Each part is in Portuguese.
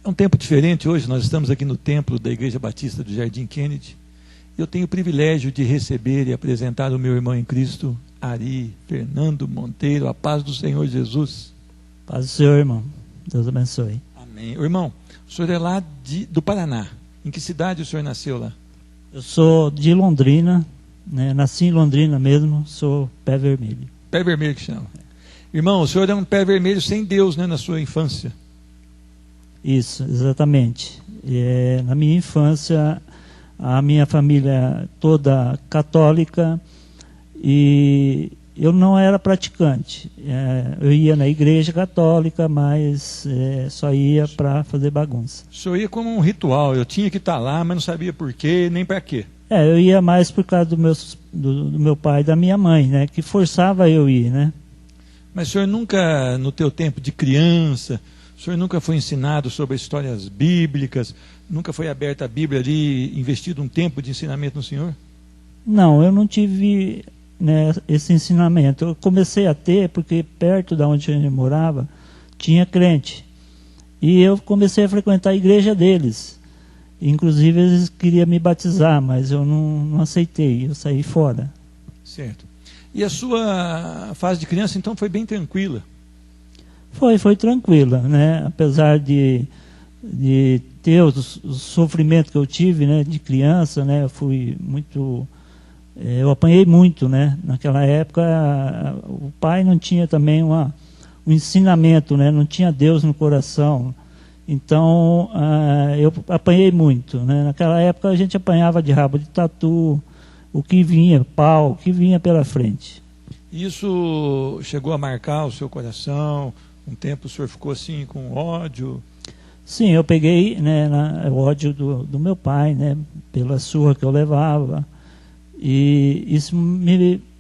É um tempo diferente hoje, nós estamos aqui no templo da Igreja Batista do Jardim Kennedy. Eu tenho o privilégio de receber e apresentar o meu irmão em Cristo, Ari Fernando Monteiro. A paz do Senhor Jesus. Paz do Senhor, irmão. Deus abençoe. Amém. Irmão, o senhor é lá do Paraná. Em que cidade o senhor nasceu lá? Eu sou de Londrina, né? Nasci em Londrina mesmo, sou pé vermelho. Pé vermelho que chama. Irmão, o senhor é um pé vermelho sem Deus, né, na sua infância? Isso, exatamente. Na minha infância, a minha família toda católica e eu não era praticante. Eu ia na igreja católica, mas só ia para fazer bagunça. O senhor ia como um ritual, eu tinha que estar lá, mas não sabia por quê, nem para quê. Eu ia mais por causa do meu pai e da minha mãe, né, que forçava eu ir, né? Mas o senhor nunca, no teu tempo de criança, o senhor nunca foi ensinado sobre histórias bíblicas, nunca foi aberta a Bíblia ali, investido um tempo de ensinamento no senhor? Não, eu não tive, né, esse ensinamento. Eu comecei a ter porque perto da onde eu morava tinha crente. E eu comecei a frequentar a igreja deles. Inclusive eles queriam me batizar, mas eu não aceitei, eu saí fora. Certo. E a sua fase de criança então foi bem tranquila? Foi tranquila, né? Apesar de ter o sofrimento que eu tive, né, de criança, né? Eu apanhei muito, né? Naquela época o pai não tinha também um ensinamento, né? Não tinha Deus no coração. Então eu apanhei muito, né? Naquela época a gente apanhava de rabo de tatu, o que vinha, pau, o que vinha pela frente. Isso chegou a marcar o seu coração? Um tempo o senhor ficou assim com ódio? Sim, eu peguei, né, o ódio do meu pai, né, pela surra que eu levava. E isso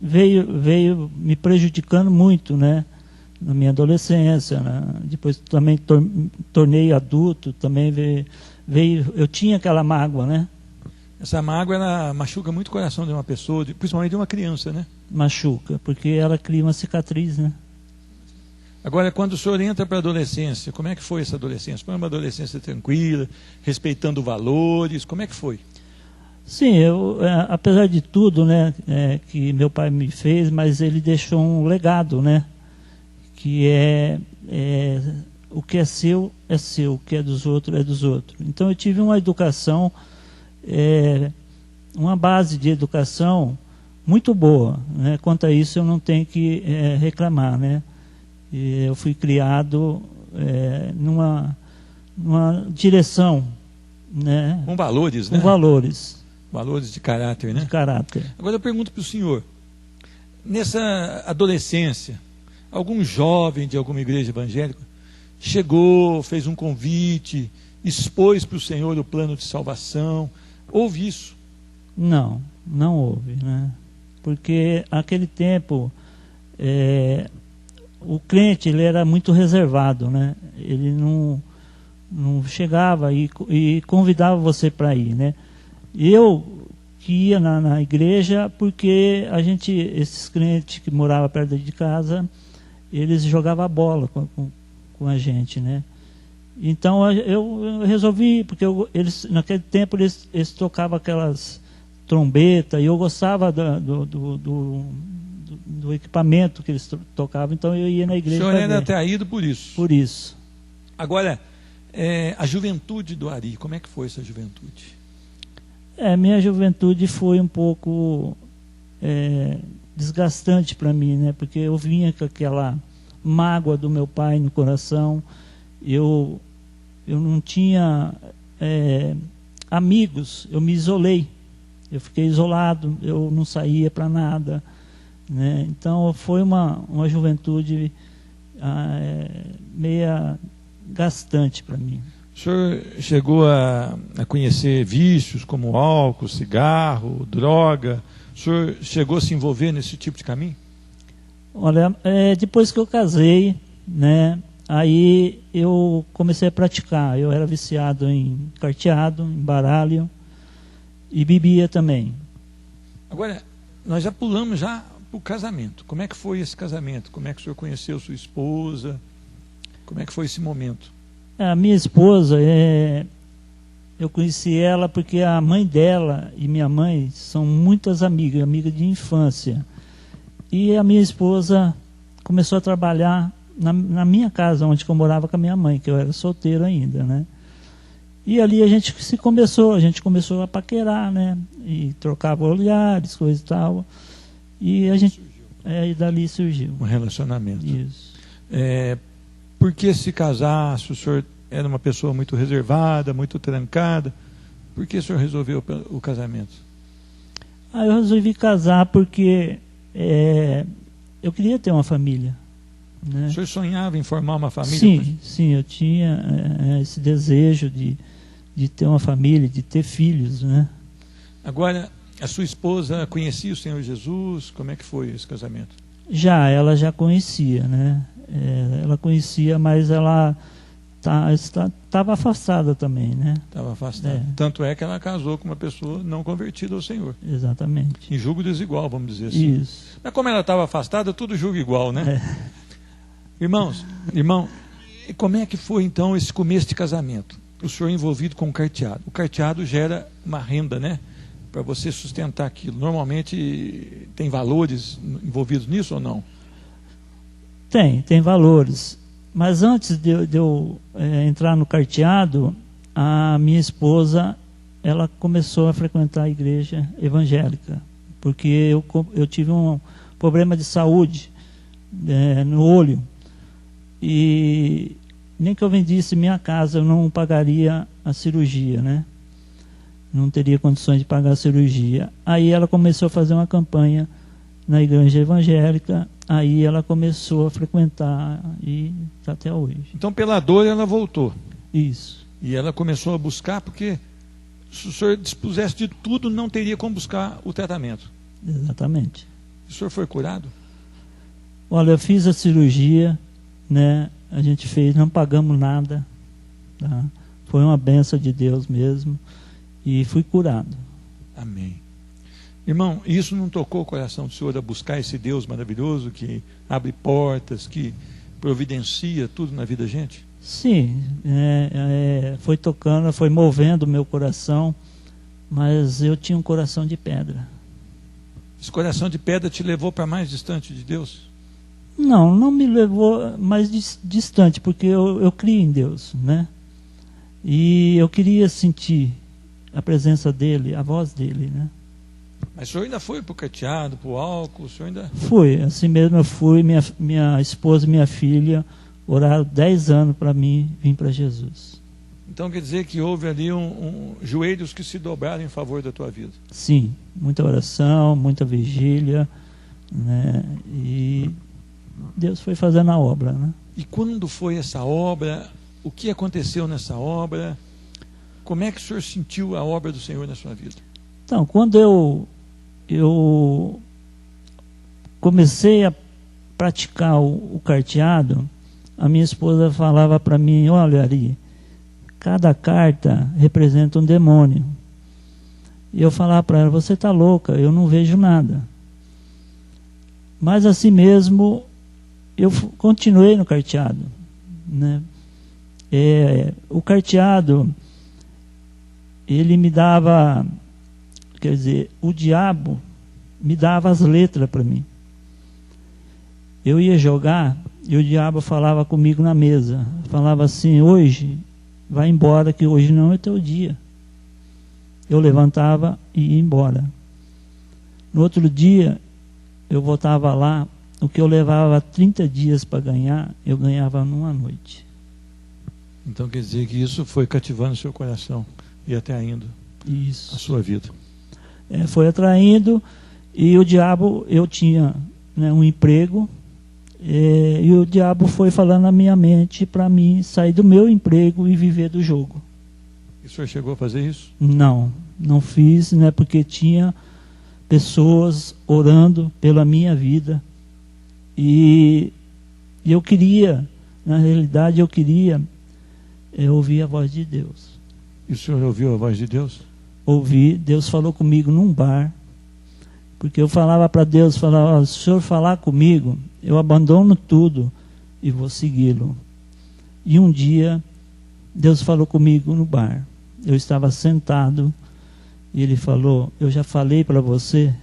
veio me prejudicando muito, né, na minha adolescência, né? Depois também tornei adulto, também eu tinha aquela mágoa, né? Essa mágoa, ela machuca muito o coração de uma pessoa, principalmente de uma criança, né? Machuca, porque ela cria uma cicatriz, né? Agora, quando o senhor entra para a adolescência, como é que foi essa adolescência? Foi uma adolescência tranquila, respeitando valores, como é que foi? Sim, apesar de tudo, né, que meu pai me fez, mas ele deixou um legado, né? Que o que é seu, o que é dos outros, é dos outros. Então eu tive uma educação, uma base de educação muito boa, né? Quanto a isso eu não tenho que reclamar, né? Eu fui criado numa direção, né? Com valores, né? Com valores. Valores de caráter, né? De caráter. Agora eu pergunto para o senhor, nessa adolescência, algum jovem de alguma igreja evangélica chegou, fez um convite, expôs para o senhor o plano de salvação? Houve isso? Não houve, né? Porque naquele tempo o crente ele era muito reservado, né? Ele não chegava e convidava você para ir, né? Eu que ia na igreja porque esses crentes que moravam perto de casa, eles jogavam bola com a gente, né? Então eu resolvi, porque naquele tempo eles tocavam aquelas trombetas e eu gostava do equipamento que eles tocavam, então eu ia na igreja. O senhor era atraído por isso? Por isso. Agora, a juventude do Ari, como é que foi essa juventude? Minha juventude foi um pouco desgastante para mim, né? Porque eu vinha com aquela mágoa do meu pai no coração, eu não tinha amigos, eu me isolei, eu fiquei isolado, eu não saía para nada, né? Então foi uma juventude meia gastante para mim. O senhor chegou a conhecer vícios como álcool, cigarro, droga? O senhor chegou a se envolver nesse tipo de caminho? Olha, depois que eu casei, né, aí eu comecei a praticar. Eu era viciado em carteado, em baralho e bebia também. Agora, nós já pulamos para o casamento. Como é que foi esse casamento? Como é que o senhor conheceu sua esposa? Como é que foi esse momento? A minha esposa, eu conheci ela porque a mãe dela e minha mãe são muitas amigas de infância. E a minha esposa começou a trabalhar na minha casa, onde eu morava com a minha mãe, que eu era solteiro ainda, né? E ali a gente começou a paquerar, né? E trocava olhares, coisa e tal. E a gente, e dali surgiu um relacionamento. Isso. Por que se casasse? O senhor era uma pessoa muito reservada, muito trancada. Por que o senhor resolveu o casamento? Eu resolvi casar porque eu queria ter uma família. Né? O senhor sonhava em formar uma família? Sim, eu tinha esse desejo de ter uma família, de ter filhos, né? Agora, a sua esposa conhecia o Senhor Jesus? Como é que foi esse casamento? Ela já conhecia, né? Ela conhecia, mas ela estava afastada também, né? Estava afastada. Tanto é que ela casou com uma pessoa não convertida ao Senhor. Exatamente. Em julgo desigual, vamos dizer assim. Isso. Mas como ela estava afastada, tudo julga igual, né? Irmão, como é que foi então esse começo de casamento? O senhor envolvido com o carteado. O carteado gera uma renda, né? Para você sustentar aquilo. Normalmente tem valores envolvidos nisso ou não? Tem valores. Mas antes de eu entrar no carteado, a minha esposa, ela começou a frequentar a igreja evangélica. Porque eu tive um problema de saúde no olho. E nem que eu vendisse minha casa, eu não pagaria a cirurgia, né? Não teria condições de pagar a cirurgia. Aí ela começou a fazer uma campanha na igreja evangélica, aí ela começou a frequentar e está até hoje. Então, pela dor, ela voltou. Isso. E ela começou a buscar, porque se o senhor dispusesse de tudo, não teria como buscar o tratamento. Exatamente. O senhor foi curado? Olha, eu fiz a cirurgia, né? A gente fez, não pagamos nada, tá? Foi uma bênção de Deus mesmo, e fui curado. Amém. Irmão, isso não tocou o coração do senhor a buscar esse Deus maravilhoso que abre portas, que providencia tudo na vida da gente? Sim, foi tocando, foi movendo o meu coração, mas eu tinha um coração de pedra. Esse coração de pedra te levou para mais distante de Deus? Não me levou mais distante, porque eu crio em Deus, né? E eu queria sentir a presença dele, a voz dele, né? Mas o senhor ainda foi para o carteado, para o álcool? O senhor ainda... Fui, assim mesmo eu fui. Minha esposa e minha filha oraram 10 anos para mim vir para Jesus. Então quer dizer que houve ali joelhos que se dobraram em favor da tua vida? Sim, muita oração, muita vigília, né? E Deus foi fazendo a obra, né? E quando foi essa obra? O que aconteceu nessa obra? Como é que o senhor sentiu a obra do Senhor na sua vida? Então, quando eu comecei a praticar o carteado, a minha esposa falava para mim: olha, Ari, cada carta representa um demônio. E eu falava para ela: você está louca, eu não vejo nada. Mas assim mesmo, eu continuei no carteado, né? O carteado, ele me dava, quer dizer, o diabo me dava as letras para mim. Eu ia jogar e o diabo falava comigo na mesa, falava assim: hoje, vai embora que hoje não é teu dia. Eu levantava e ia embora. No outro dia, eu voltava lá, o que eu levava 30 dias para ganhar, eu ganhava numa noite. Então quer dizer que isso foi cativando o seu coração e atraindo a sua vida. Foi atraindo, e o diabo, eu tinha, né, um emprego, e o diabo foi falando na minha mente para mim sair do meu emprego e viver do jogo. E o senhor chegou a fazer isso? Não fiz, né, porque tinha pessoas orando pela minha vida, e eu queria, na realidade eu queria ouvir a voz de Deus. E o senhor ouviu a voz de Deus? Ouvi, Deus falou comigo num bar, Porque eu falava para Deus, falava, se o Senhor falar comigo, eu abandono tudo e vou segui-lo. E um dia, Deus falou comigo no bar. Eu estava sentado e Ele falou, eu já falei para você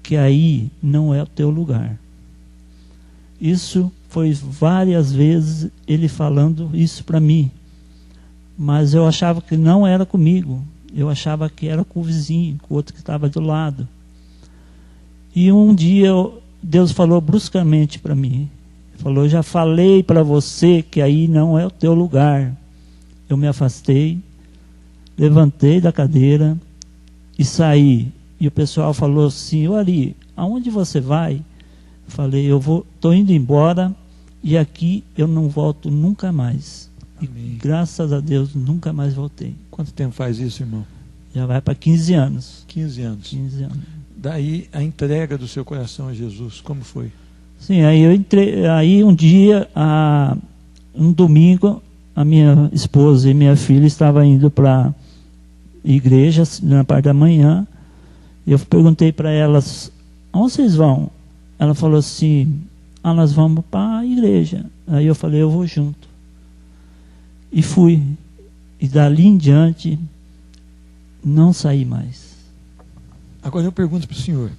que aí não é o teu lugar. Isso foi várias vezes Ele falando isso para mim. Mas eu achava que não era comigo. Eu achava que era com o vizinho, com o outro que estava do lado. E um dia Deus falou bruscamente para mim. Falou, eu já falei para você que aí não é o teu lugar. Eu me afastei, levantei da cadeira e saí. E o pessoal falou assim, Ari, aonde você vai? Eu falei, estou indo embora e aqui eu não volto nunca mais. Amém. E graças a Deus nunca mais voltei. Quanto tempo faz isso, irmão? Já vai para 15 anos. 15 anos. 15 anos. Daí a entrega do seu coração a Jesus, como foi? Sim, aí eu entrei, aí um dia, um domingo, a minha esposa e minha filha estavam indo para a igreja na parte da manhã. Eu perguntei para elas, aonde vocês vão? Ela falou assim, nós vamos para a igreja. Aí eu falei, eu vou junto. E fui. E dali em diante, não saí mais. Agora eu pergunto para o senhor.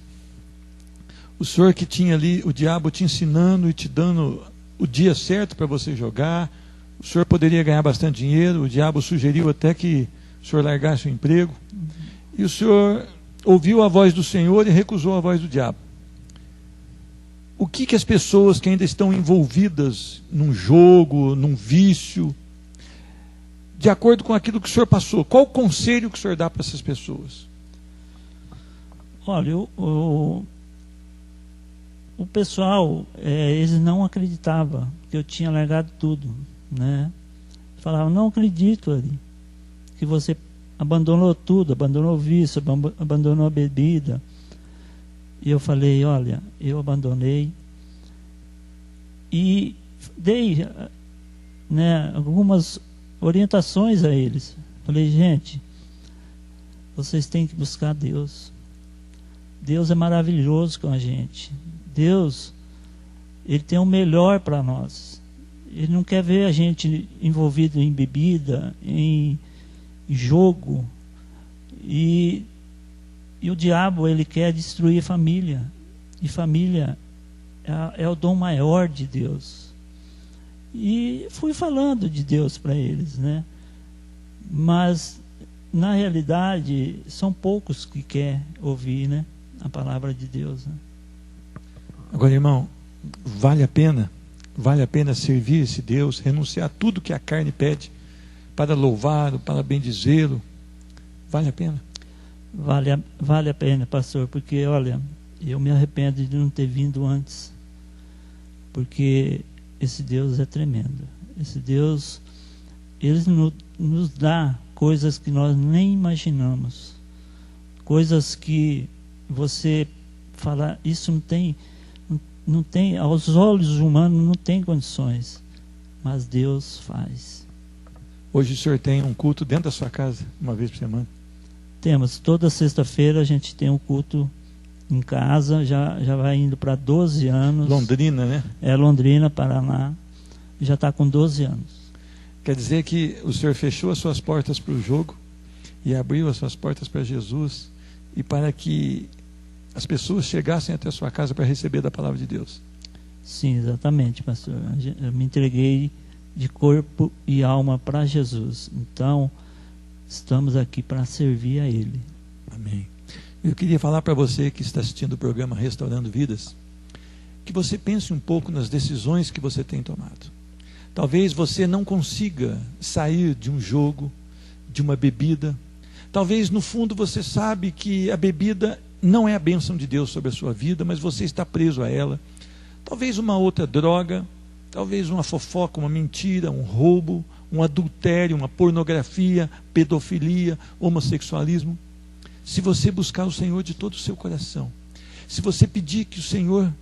O senhor que tinha ali, o diabo te ensinando e te dando o dia certo para você jogar. O senhor poderia ganhar bastante dinheiro. O diabo sugeriu até que o senhor largasse o emprego. E o senhor ouviu a voz do Senhor e recusou a voz do diabo. O que as pessoas que ainda estão envolvidas num jogo, num vício, de acordo com aquilo que o senhor passou, qual o conselho que o senhor dá para essas pessoas? Olha, o pessoal, eles não acreditavam que eu tinha largado tudo, né? Falavam, não acredito, Ari, que você abandonou tudo, abandonou o vício, abandonou a bebida. E eu falei, olha, eu abandonei e dei, né, algumas orientações a eles. Falei, gente, vocês têm que buscar Deus. Deus é maravilhoso com a gente. Deus, Ele tem o melhor para nós. Ele não quer ver a gente envolvido em bebida, em jogo. E o diabo, ele quer destruir família. E família é o dom maior de Deus. E fui falando de Deus para eles, né? Mas, na realidade, são poucos que querem ouvir, né, a palavra de Deus, né? Agora, irmão, vale a pena servir esse Deus, renunciar a tudo que a carne pede, para louvá-lo, para bendizê-lo. Vale a pena? Vale a pena, pastor, porque, olha, eu me arrependo de não ter vindo antes, porque esse Deus é tremendo. Esse Deus, Ele nos dá coisas que nós nem imaginamos, coisas que você fala, isso não tem, aos olhos humanos não tem condições, mas Deus faz. Hoje o senhor tem um culto dentro da sua casa, uma vez por semana? Temos, toda sexta-feira a gente tem um culto em casa, já vai indo para 12 anos. Londrina, né? É, Londrina, Paraná, já está com 12 anos. Quer dizer que o senhor fechou as suas portas para o jogo e abriu as suas portas para Jesus e para que as pessoas chegassem até a sua casa para receber da palavra de Deus. Sim, exatamente, pastor. Eu me entreguei de corpo e alma para Jesus. Então, estamos aqui para servir a Ele. Amém. Eu queria falar para você que está assistindo o programa Restaurando Vidas, que você pense um pouco nas decisões que você tem tomado. Talvez você não consiga sair de um jogo, de uma bebida. Talvez no fundo você sabe que a bebida não é a bênção de Deus sobre a sua vida, mas você está preso a ela. Talvez uma outra droga, talvez uma fofoca, uma mentira, um roubo, um adultério, uma pornografia, pedofilia, homossexualismo. Se você buscar o Senhor de todo o seu coração, se você pedir que o Senhor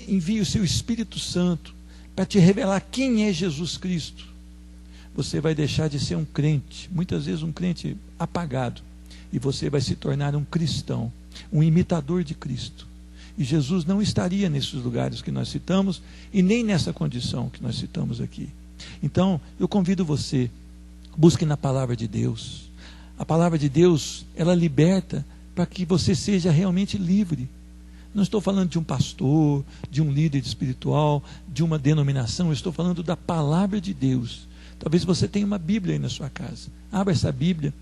envie o seu Espírito Santo para te revelar quem é Jesus Cristo, você vai deixar de ser um crente, muitas vezes um crente apagado, e você vai se tornar um cristão, um imitador de Cristo. E Jesus não estaria nesses lugares que nós citamos e nem nessa condição que nós citamos aqui. Então, eu convido você, busque na palavra de Deus. A palavra de Deus, ela liberta para que você seja realmente livre. Não estou falando de um pastor, de um líder espiritual, de uma denominação, eu estou falando da palavra de Deus. Talvez você tenha uma Bíblia aí na sua casa. Abra essa Bíblia.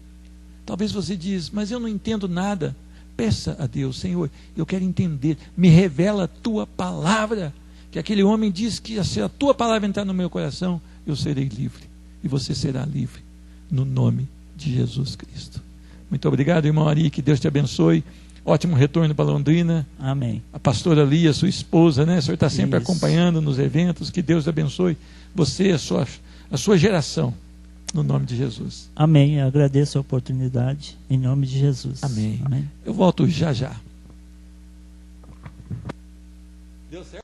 Talvez você diz, mas eu não entendo nada. Peça a Deus, Senhor, eu quero entender. Me revela a tua palavra. Que aquele homem diz que se a tua palavra entrar no meu coração, eu serei livre. E você será livre. No nome de Jesus Cristo. Muito obrigado, irmão Ari, que Deus te abençoe. Ótimo retorno para Londrina. Amém. A pastora Lia, sua esposa, né? O senhor está sempre Isso. acompanhando nos eventos. Que Deus abençoe você, a sua geração. No nome de Jesus. Amém. Eu agradeço a oportunidade. Em nome de Jesus. Amém. Amém. Eu volto já já. Deu certo?